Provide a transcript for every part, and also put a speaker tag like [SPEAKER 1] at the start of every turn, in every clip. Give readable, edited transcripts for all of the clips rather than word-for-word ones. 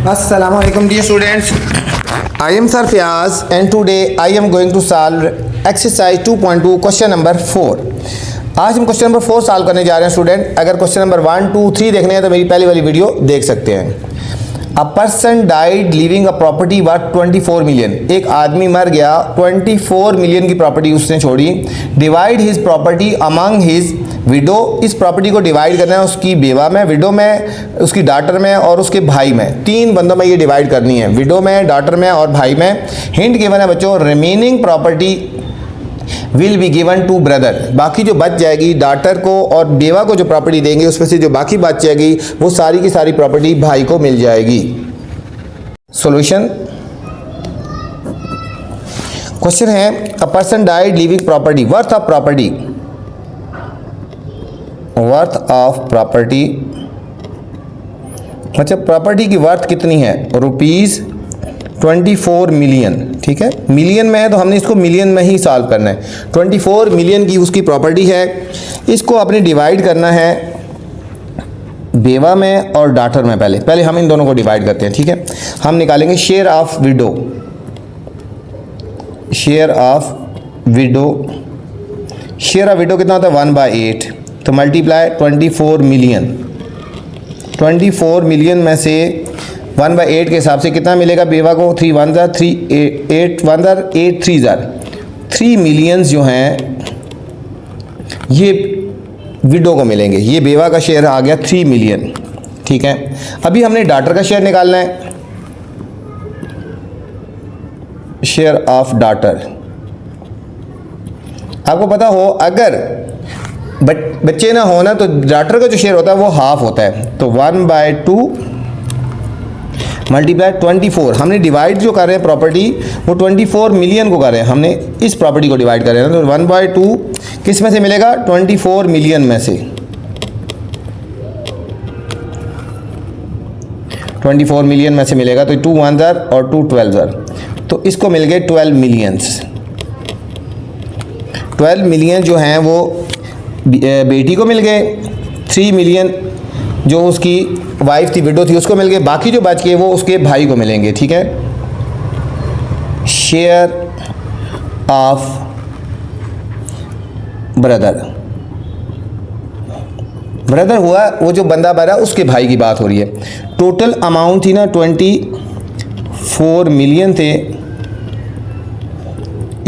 [SPEAKER 1] Assalamu alaikum dear students. I am Sir Fiaz and today I am going to solve exercise 2.2 question number 4. आज हम question number 4 solve करने जा रहे हैं student. अगर question number 1, 2, 3 देखने हैं तो मेरी पहली वाली वीडियो देख सकते हैं। A person died living a property worth 24 million. एक आदमी मर गया, 24 मिलियन की प्रॉपर्टी उसने छोड़ी। Divide his property among his window. इस प्रॉपर्टी को डिवाइड करना है उसकी बेवा में, विडो में, उसकी डॉटर में और उसके भाई में। 3 बंदों में ये डिवाइड करनी है, विडो में, डॉटर में और भाई में। हिंट गिवन है बच्चों, remaining property will be given to brother. बाकी जो बच जाएगी डॉटर को और बेवा को जो प्रॉपर्टी देंगे उसमें से जो बाकी बच जाएगी वो सारी की सारी प्रॉपर्टी भाई को मिल जाएगी। सॉल्यूशन क्वेश्चन है, a person died living property worth of property, worth of property मतलब प्रॉपर्टी की वर्थ कितनी है, रुपीज़ 24 मिलियन। ठीक है, मिलियन में है तो हमने इसको मिलियन में ही सॉल्व करना है। 24 मिलियन की उसकी प्रॉपर्टी है, इसको अपने डिवाइड करना है बेवा में और डॉटर में। पहले हम इन दोनों को डिवाइड करते हैं। ठीक है, हम निकालेंगे share of window. Share of window, share of window कितना होता है 1/8, तो मल्टीप्लाई 24 मिलियन। 24 मिलियन में से 1/8 के हिसाब से कितना मिलेगा बेवा को, 3 1 ज़ार 3 8 1 ज़ार 8 3 ज़ार 3 मिलियंस जो हैं ये विडो को मिलेंगे। ये बेवा का शेयर आ गया 3 मिलियन। ठीक है, अभी हमने डॉटर का शेयर निकालना है, शेयर ऑफ डॉटर। आपको पता हो अगर बच्चे ना हो ना तो डॉटर का जो शेयर होता है वो हाफ होता है, तो 1/2 मल्टीप्लाई 24। हमने डिवाइड जो कर रहे हैं प्रॉपर्टी वो 24 मिलियन को कर रहे हैं, हमने इस प्रॉपर्टी को डिवाइड कर रहे हैं तो 1/2 किस में से मिलेगा, 24 मिलियन में से। 24 मिलियन में से मिलेगा तो 2 1 ज़ार और 2 12 ज़ार, तो इसको मिल गए 12 मिलियंस। 12 मिलियन जो हैं वो बेटी को मिल गए, 3 मिलियन जो उसकी वाइफ थी, विडो थी, उसको मिल गए। बाकी जो बच गए वो उसके भाई को मिलेंगे। ठीक है, शेयर ऑफ ब्रदर। ब्रदर हुआ वो जो बंदा मरा उसके भाई की बात हो रही है। टोटल अमाउंट थी ना 24 मिलियन थे,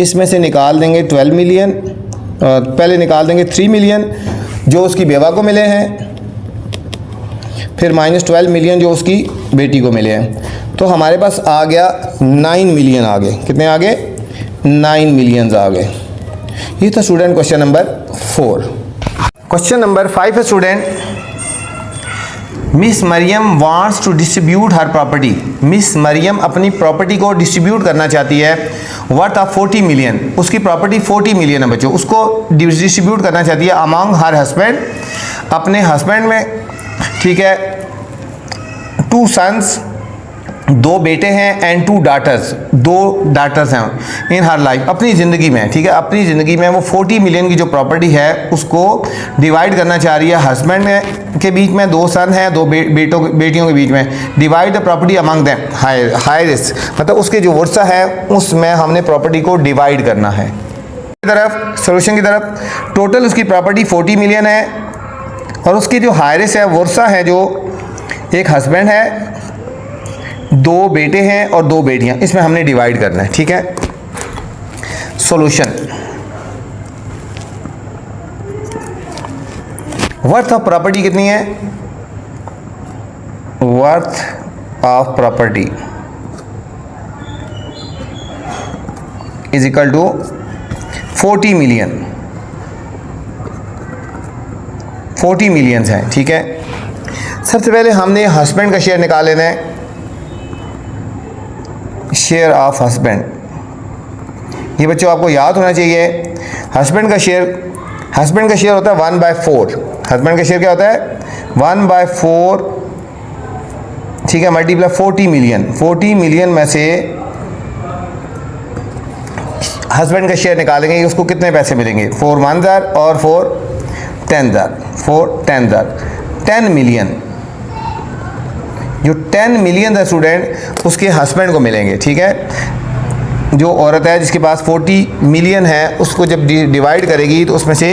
[SPEAKER 1] इसमें से निकाल देंगे 12 मिलियन, पहले निकाल देंगे 3 मिलियन जो उसकी बेवा को मिले हैं, फिर -12 मिलियन जो उसकी बेटी को मिले हैं, तो हमारे पास आ गया 9 मिलियन आ गए। कितने आ गए, 9 मिलियंस आ गए। ये था student question number 4। Question number 5 है student, Miss Mariam wants to distribute her property. Miss Mariam अपनी प्रॉपर्टी को डिस्ट्रीब्यूट करना चाहती है वर्थ ऑफ 40 मिलियन। उसकी प्रॉपर्टी 40 मिलियन है बच्चों, उसको डिस्ट्रीब्यूट करना चाहती है अमंग हर हस्बैंड, अपने हस्बैंड में। ठीक है, 2 सन्स, 2 बेटे हैं एंड 2 डाटर्स, 2 डाटर्स हैं इन हर लाइफ, अपनी ज़िंदगी में। ठीक है, अपनी ज़िंदगी में वो 40 मिलियन की जो प्रॉपर्टी है उसको डिवाइड करना चाह रही है हस्बैंड में के बीच में, 2 सन हैं, 2 बेटियों के बीच में। Divide the property among them हायरेस्ट, मतलब उसके जो वर्सा है उसमें हमने प्रॉपर्टी को डिवाइड करना है। तरफ सोल्यूशन की तरफ, टोटल उसकी प्रॉपर्टी 40 मिलियन है और उसकी जो हायरेस्ट है वर्सा है, जो एक हस्बैंड है, 2 बेटे हैं और 2 बेटियां, इसमें हमने डिवाइड करना है। ठीक है, सॉल्यूशन वर्थ ऑफ प्रॉपर्टी कितनी है, worth of property is equal to 40 million. 40 millions हैं। ठीक है, सबसे पहले हमने हस्बैंड का शेयर निकाल लेना है, शेयर ऑफ हस्बैंड। ये बच्चों आपको याद होना चाहिए, हस्बैंड का शेयर होता है 1/4। हस्बैंड का शेयर क्या होता है 1/4। ठीक है, मल्टीप्लाई 40 मिलियन। 40 मिलियन में से हस्बैंड का शेयर निकालेंगे, उसको कितने पैसे मिलेंगे, 4 1 ज़ार और 4 10 ज़ार, 4 10 ज़ार, 10 मिलियन। जो 10 मिलियन है स्टूडेंट उसके हस्बैंड को मिलेंगे, ठीक है। जो औरत है जिसके पास 40 मिलियन है उसको जब डिवाइड करेगी तो उसमें से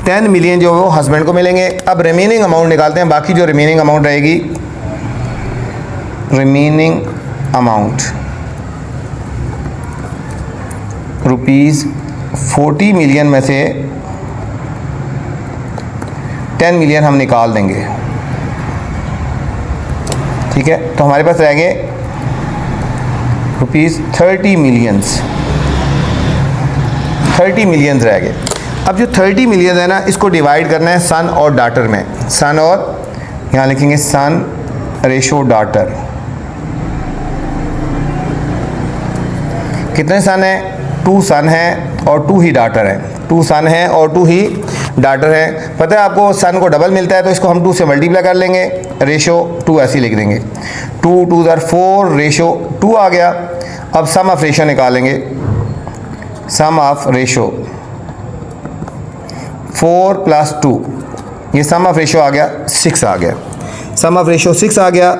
[SPEAKER 1] 10 मिलियन जो वो हस्बैंड को मिलेंगे। अब रिमेनिंग अमाउंट निकालते हैं, बाकी जो रिमेनिंग अमाउंट रहेगी, रिमेनिंग अमाउंट रुपीज़ 40 मिलियन में से 10 मिलियन हम निकाल देंगे, ठीक है। तो हमारे पास रह गए रुपीज़ 30 मिलियंस रह गए। अब जो 30 मिलियन है ना, इसको डिवाइड करना है सन और डॉटर में। सन और यहाँ लिखेंगे सन रेशो डॉटर। कितने सन है? 2 सन है और 2 ही डॉटर है। 2 सन है और 2 ही डॉटर है। पता है आपको सन को डबल मिलता है तो इसको हम 2 से मल्टीप्लाई कर लेंगे, रेशो 2 ऐसे लिख देंगे। 2 2 4 रेशो 2 आ गया। अब सम ऑफ रेशो निकालेंगे, सम ऑफ रेशो 4 + 2, ये सम ऑफ रेशो आ गया 6 आ गया। सम ऑफ रेशो 6 आ गया।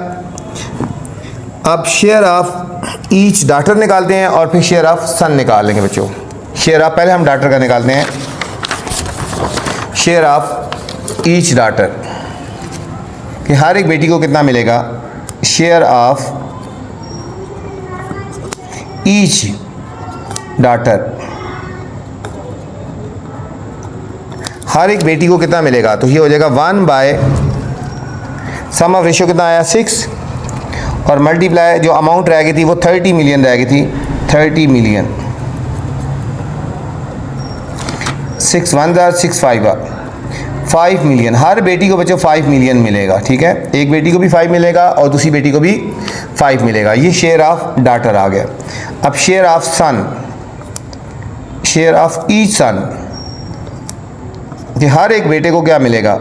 [SPEAKER 1] अब शेयर ऑफ ईच डॉटर निकालते हैं और फिर शेयर ऑफ सन निकाल लेंगे बच्चों। शेयर ऑफ पहले हम डॉटर का निकालते हैं, शेयर ऑफ ईच डॉटर कि हर एक बेटी को कितना मिलेगा। शेयर ऑफ ईच डॉटर, हर एक बेटी को कितना मिलेगा, तो ये हो जाएगा 1/, सम ऑफ रेशियो कितना आया 6 और मल्टीप्लाई जो अमाउंट रह गई थी वो 30 मिलियन रह गई थी। 30 मिलियन, 6 1 6 5 मिलियन। हर बेटी को बच्चों 5 मिलियन मिलेगा, ठीक है। एक बेटी को भी 5 मिलेगा और दूसरी बेटी को भी 5 मिलेगा। ये शेयर ऑफ डॉटर आ गया। अब share of son, share of each son कि हर एक बेटे को क्या मिलेगा,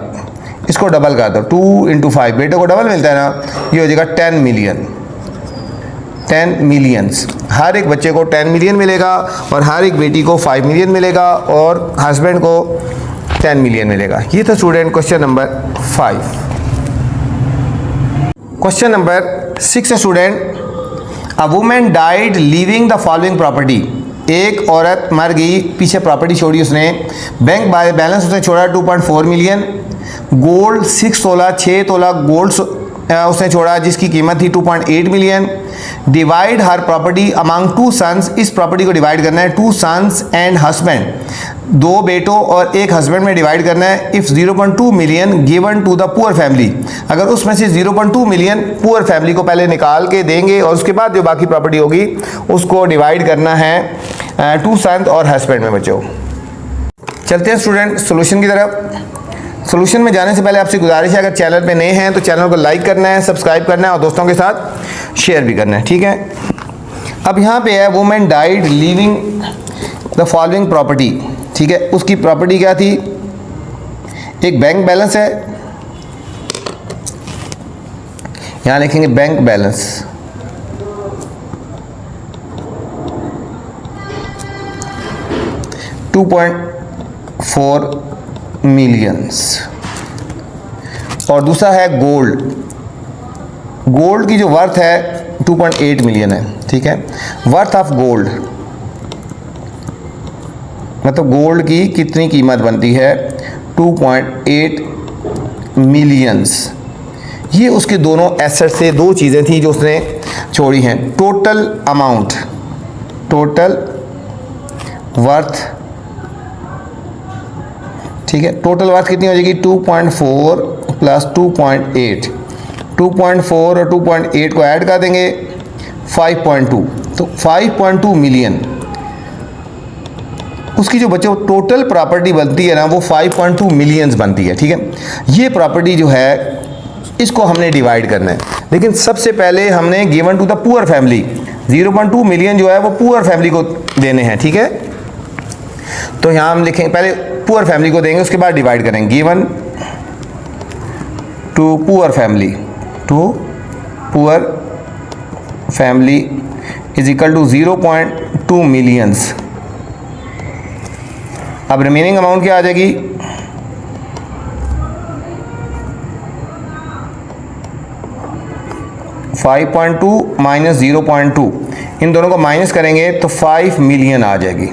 [SPEAKER 1] इसको डबल कर दो, 2 × 5, बेटे को डबल मिलता है ना, ये हो जाएगा 10 मिलियन। 10 मिलियंस, हर एक बच्चे को 10 मिलियन मिलेगा और हर एक बेटी को 5 मिलियन मिलेगा और हस्बैंड को 10 मिलियन मिलेगा। ये था student question number 5। Question number 6 है student, a women died leaving the following property. एक औरत मर गई, पीछे प्रॉपर्टी छोड़ी उसने। बैंक बैलेंस उसने छोड़ा 2.4 मिलियन। गोल्ड 6 तोला गोल्ड उसने छोड़ा जिसकी कीमत थी 2.8 मिलियन। डिवाइड हर प्रॉपर्टी अमंग 2 सन्स, इस प्रॉपर्टी को डिवाइड करना है 2 सन्स एंड हस्बैंड, 2 बेटों और एक हस्बैंड में डिवाइड करना है। If 0.2 million given to the poor family, अगर उसमें से 0.2 मिलियन पुअर फैमिली को पहले निकाल के देंगे और उसके बाद जो बाकी प्रॉपर्टी होगी उसको डिवाइड करना है 2 सन्स और हस्बैंड में। बच्चों चलते हैं स्टूडेंट सोल्यूशन की तरफ। सोल्यूशन में जाने से पहले आपसे गुजारिश है, अगर चैनल पे नए हैं तो चैनल को लाइक करना है, सब्सक्राइब करना है और दोस्तों के साथ शेयर भी करना है, ठीक है। अब यहाँ पे है women died leaving the following property, ठीक है। उसकी प्रॉपर्टी क्या थी, एक बैंक बैलेंस है, यहाँ लिखेंगे बैंक बैलेंस, $2.4 मिलियंस और दूसरा है गोल्ड। गोल्ड की जो वर्थ है 2.8 मिलियन है, ठीक है। वर्थ ऑफ गोल्ड मतलब गोल्ड की कितनी कीमत बनती है, 2.8 मिलियंस। ये उसके दोनों एसेट से 2 चीज़ें थी जो उसने छोड़ी हैं। टोटल अमाउंट, टोटल वर्थ, ठीक है। टोटल वर्थ कितनी हो जाएगी, 2.4 + 2.8, 2.4 और 2.8 को ऐड कर देंगे 5.2, तो 5.2 मिलियन। उसकी जो बच्चों टोटल प्रॉपर्टी बनती है ना वो 5.2 मिलियंस बनती है, ठीक है। ये प्रॉपर्टी जो है इसको हमने डिवाइड करना है, लेकिन सबसे पहले हमने given to the poor family 0.2 million जो है वो पुअर फैमिली को देने हैं, ठीक है। तो यहाँ हम लिखेंगे पहले पुअर फैमिली को देंगे, उसके बाद डिवाइड करेंगे। Given to poor family, to poor family is equal to 0.2 millions. अब रिमेनिंग अमाउंट क्या आ जाएगी, 5.2 माइनस 0.2, इन दोनों को माइनस करेंगे तो 5 मिलियन आ जाएगी,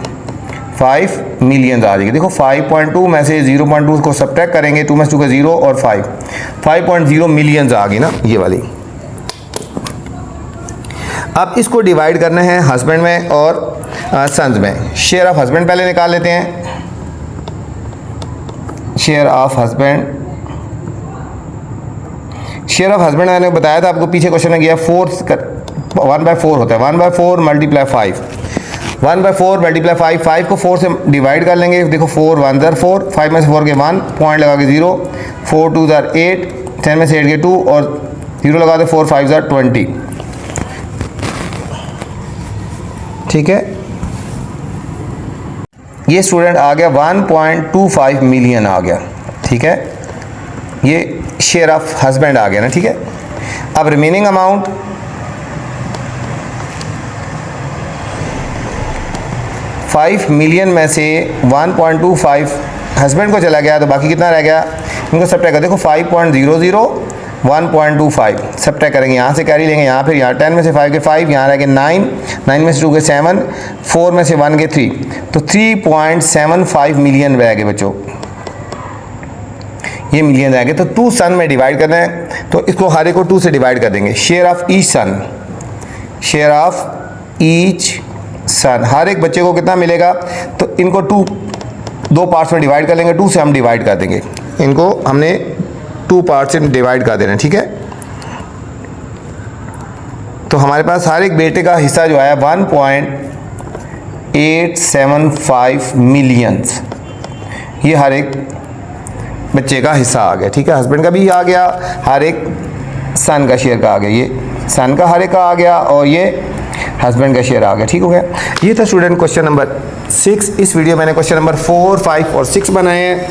[SPEAKER 1] 5 मिलियन आ जाएगी। देखो 5.2 में से 0.2 को सब्ट्रैक्ट करेंगे, 2 में से 2 का 0 और 5.0 मिलियन आ गई ना ये वाली। अब इसको डिवाइड करना है हस्बैंड में और सन्स में। शेयर ऑफ हस्बैंड पहले निकाल लेते हैं। Share of husband, share of husband मैंने बताया था आपको, पीछे क्वेश्चन में गया 1/4 होता है, 1/4 मल्टीप्लाई 5, 1/4 मल्टीप्लाई 5, 5 को 4 से डिवाइड कर लेंगे। देखो 4 1 ज़र 4, 5 में से 4 के 1, पॉइंट लगा के 0, 4 2 ज़र 8, 10 में से 8 के 2 और 0 लगा दे, 4 5 ज़र 20। ठीक है, ये स्टूडेंट आ गया 1.25 मिलियन आ गया। ठीक है, ये शेयर ऑफ हस्बैंड आ गया ना। ठीक है, अब रिमेनिंग अमाउंट $5 मिलियन में से 1.25 हस्बैंड को चला गया तो बाकी कितना रह गया, इनको सब्ट्रैक्ट कर। देखो 5.00 1.25 सब्ट्रैक्ट करेंगे, यहाँ से कैरी लेंगे, यहाँ फिर यहाँ 10 में से 5 के 5, यहाँ रह गए 9, 9 में से 2 के 7, 4 में से 1 के 3, तो 3.75 मिलियन रह गए बच्चों, ये मिलियन रह गए। तो 2 सन में डिवाइड करना है, तो इसको हर एक को 2 से डिवाइड कर देंगे। Share of each son, share of each son, हर एक बच्चे को कितना मिलेगा, तो इनको 2 पार्ट्स में डिवाइड कर लेंगे, 2 से हम डिवाइड कर देंगे, इनको हमने 2 पार्ट्स में डिवाइड कर देना। ठीक है, तो हमारे पास हर एक बेटे का हिस्सा जो है 1.875 मिलियंस, ये हर एक बच्चे का हिस्सा आ गया। ठीक है, हस्बैंड का भी आ गया, हर एक सन का शेयर का आ गया, ये सन का हर एक का आ गया और ये हस्बैंड का शेयर आ गया। ठीक हो गया, ये था स्टूडेंट क्वेश्चन नंबर 6। इस वीडियो मैंने क्वेश्चन नंबर 4, 5 और 6 बनाए हैं।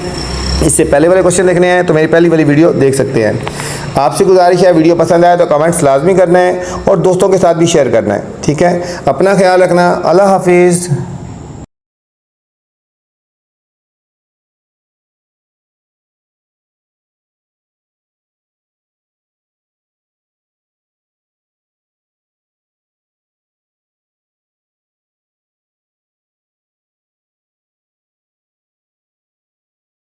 [SPEAKER 1] इससे पहले वाले क्वेश्चन देखने हैं तो मेरी पहली वाली वीडियो देख सकते हैं। आपसे गुजारिश है, वीडियो पसंद आए तो कमेंट्स लाजमी करना है और दोस्तों के साथ भी शेयर करना है। ठीक है, अपना ख्याल रखना, अल्लाह हाफिज़।